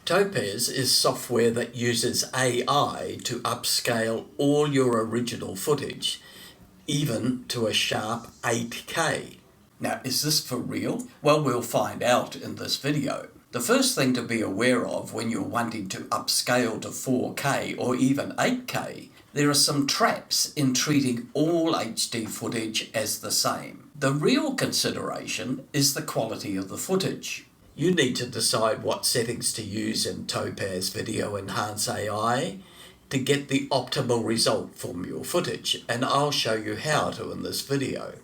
Topaz is software that uses AI to upscale all your original footage, even to a sharp 8K. Now, is this for real? Well, we'll find out in this video. The first thing to be aware of when you're wanting to upscale to 4K or even 8K, there are some traps in treating all HD footage as the same. The real consideration is the quality of the footage. You need to decide what settings to use in Topaz Video Enhance AI to get the optimal result from your footage, and I'll show you how to in this video.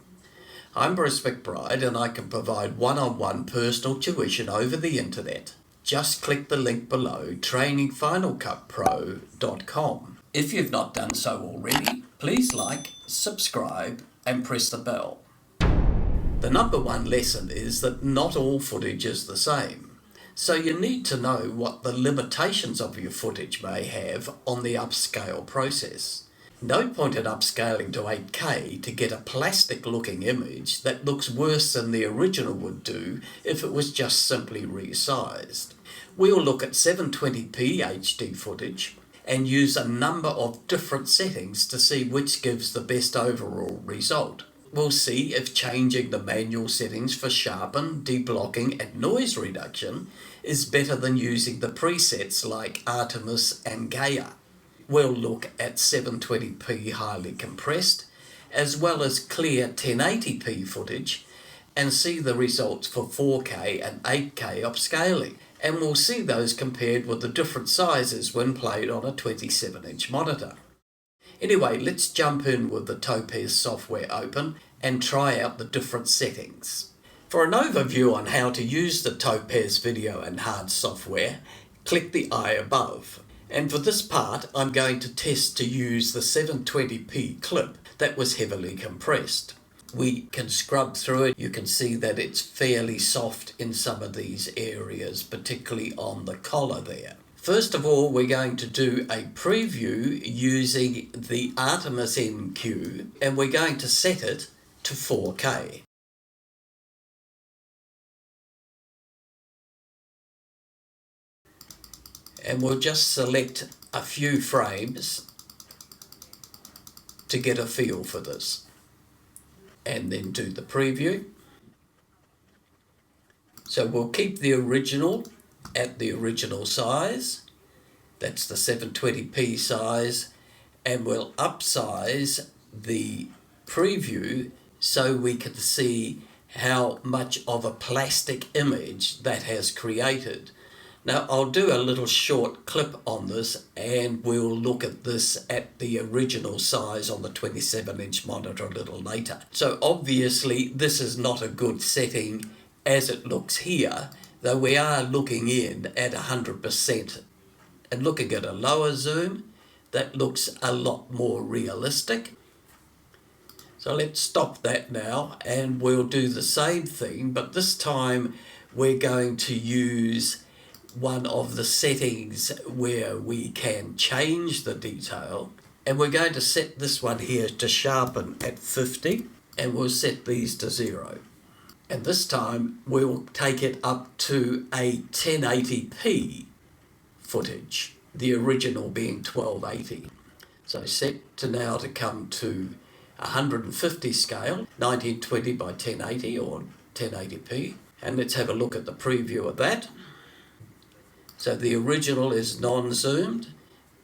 I'm Bruce McBride, and I can provide one-on-one personal tuition over the internet. Just click the link below, trainingfinalcutpro.com. If you've not done so already, please like, subscribe, and press the bell. The number one lesson is that not all footage is the same, so you need to know what the limitations of your footage may have on the upscale process. No point in upscaling to 8K to get a plastic-looking image that looks worse than the original would do if it was just simply resized. We'll look at 720p HD footage and use a number of different settings to see which gives the best overall result. We'll see if changing the manual settings for sharpen, deblocking and noise reduction is better than using the presets like Artemis and Gaia. We'll look at 720p highly compressed as well as clear 1080p footage and see the results for 4K and 8K upscaling. And we'll see those compared with the different sizes when played on a 27-inch monitor. Anyway, let's jump in with the Topaz software open and try out the different settings. For an overview on how to use the Topaz Video Enhance software, click the eye above. And for this part, I'm going to test to use the 720p clip that was heavily compressed. We can scrub through it. You can see that it's fairly soft in some of these areas, particularly on the collar there. First of all, we're going to do a preview using the Artemis NQ, and we're going to set it to 4K. And we'll just select a few frames to get a feel for this. And then do the preview. So we'll keep the original at the original size, that's the 720p size, and we'll upsize the preview so we can see how much of a plastic image that has created. Now I'll do a little short clip on this and we'll look at this at the original size on the 27-inch monitor a little later. So obviously this is not a good setting as it looks here, though we are looking in at 100% and looking at a lower zoom, that looks a lot more realistic. So let's stop that now and we'll do the same thing, but this time we're going to use one of the settings where we can change the detail, and we're going to set this one here to sharpen at 50 and we'll set these to 0. And this time we'll take it up to a 1080p footage, the original being 1280. So set to now to come to 150 scale, 1920 by 1080 or 1080p. And let's have a look at the preview of that. So the original is non-zoomed,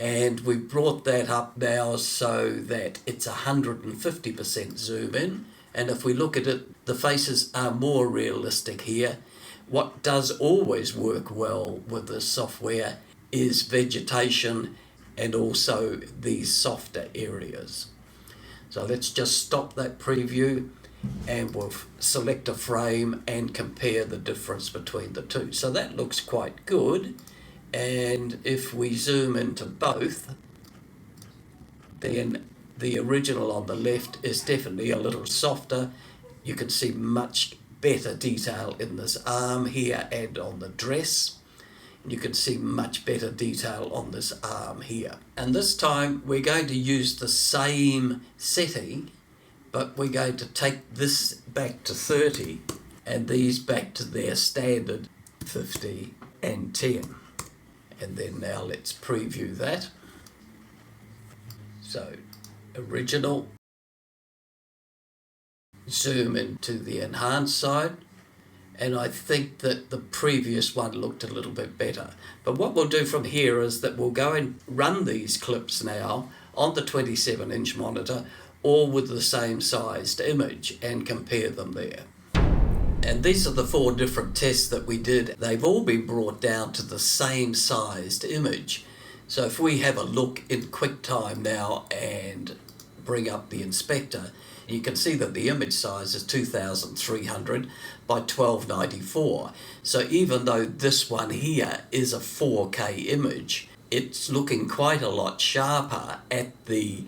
and we brought that up now so that it's 150% zoom in. And if we look at it, the faces are more realistic here. What does always work well with this software is vegetation and also these softer areas. So let's just stop that preview and we'll select a frame and compare the difference between the two. So that looks quite good. And if we zoom into both, then the original on the left is definitely a little softer. You can see much better detail in this arm here and on the dress. You can see much better detail on this arm here. And this time we're going to use the same setting, but we're going to take this back to 30 and these back to their standard 50 and 10. And then now let's preview that. So original, zoom into the enhanced side, and I think that the previous one looked a little bit better. But what we'll do from here is that we'll go and run these clips now on the 27-inch monitor, all with the same sized image, and compare them there. And these are the 4 different tests that we did. They've all been brought down to the same sized image. So if we have a look in QuickTime now and bring up the inspector, you can see that the image size is 2300 by 1294. So even though this one here is a 4K image, it's looking quite a lot sharper at the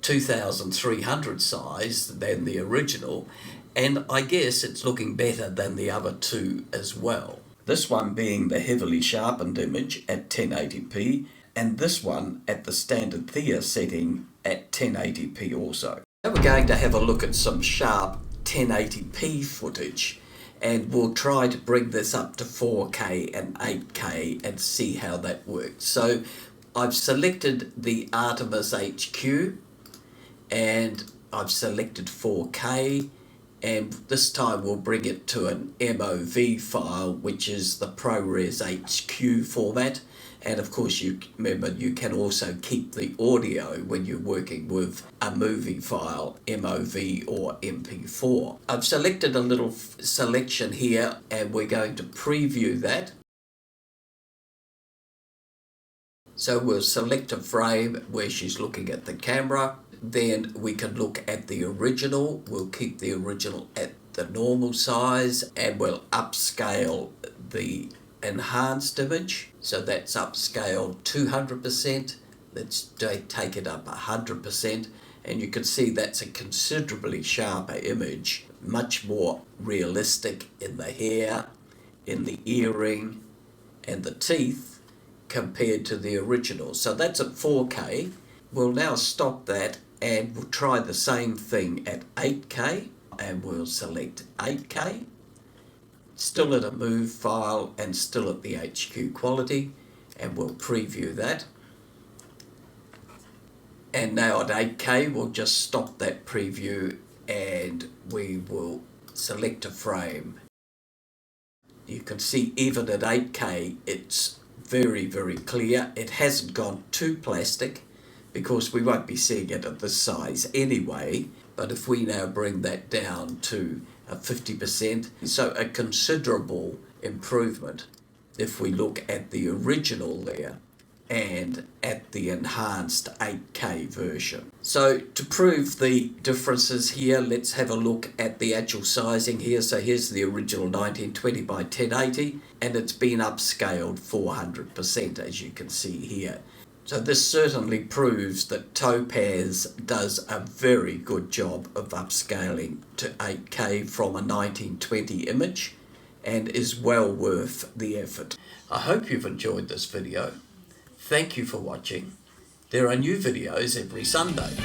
2300 size than the original, and I guess it's looking better than the other 2 as well. This one being the heavily sharpened image at 1080p, and this one at the standard Thea setting at 1080p also. Now we're going to have a look at some sharp 1080p footage, and we'll try to bring this up to 4K and 8K and see how that works. So I've selected the Artemis HQ, and I've selected 4K, and this time we'll bring it to an MOV file, which is the ProRes HQ format. And of course, you remember you can also keep the audio when you're working with a movie file, MOV or MP4. I've selected a little selection here, and we're going to preview that. So we'll select a frame where she's looking at the camera. Then we can look at the original. We'll keep the original at the normal size, and we'll upscale the enhanced image. So that's upscaled 200%. Let's take it up 100%, and you can see that's a considerably sharper image, much more realistic in the hair, in the earring, and the teeth compared to the original. So that's at 4K. We'll now stop that, and we'll try the same thing at 8K, and we'll select 8K. Still at a move file and still at the HQ quality, and we'll preview that. And now at 8K we'll just stop that preview, and we will select a frame. You can see even at 8K it's very, very clear. It hasn't gone too plastic because we won't be seeing it at this size anyway. But if we now bring that down to 50%, so a considerable improvement if we look at the original there and at the enhanced 8K version. So to prove the differences here, let's have a look at the actual sizing here. So here's the original 1920 by 1080, and it's been upscaled 400%, as you can see here. So this certainly proves that Topaz does a very good job of upscaling to 8K from a 1920 image, and is well worth the effort. I hope you've enjoyed this video. Thank you for watching. There are new videos every Sunday.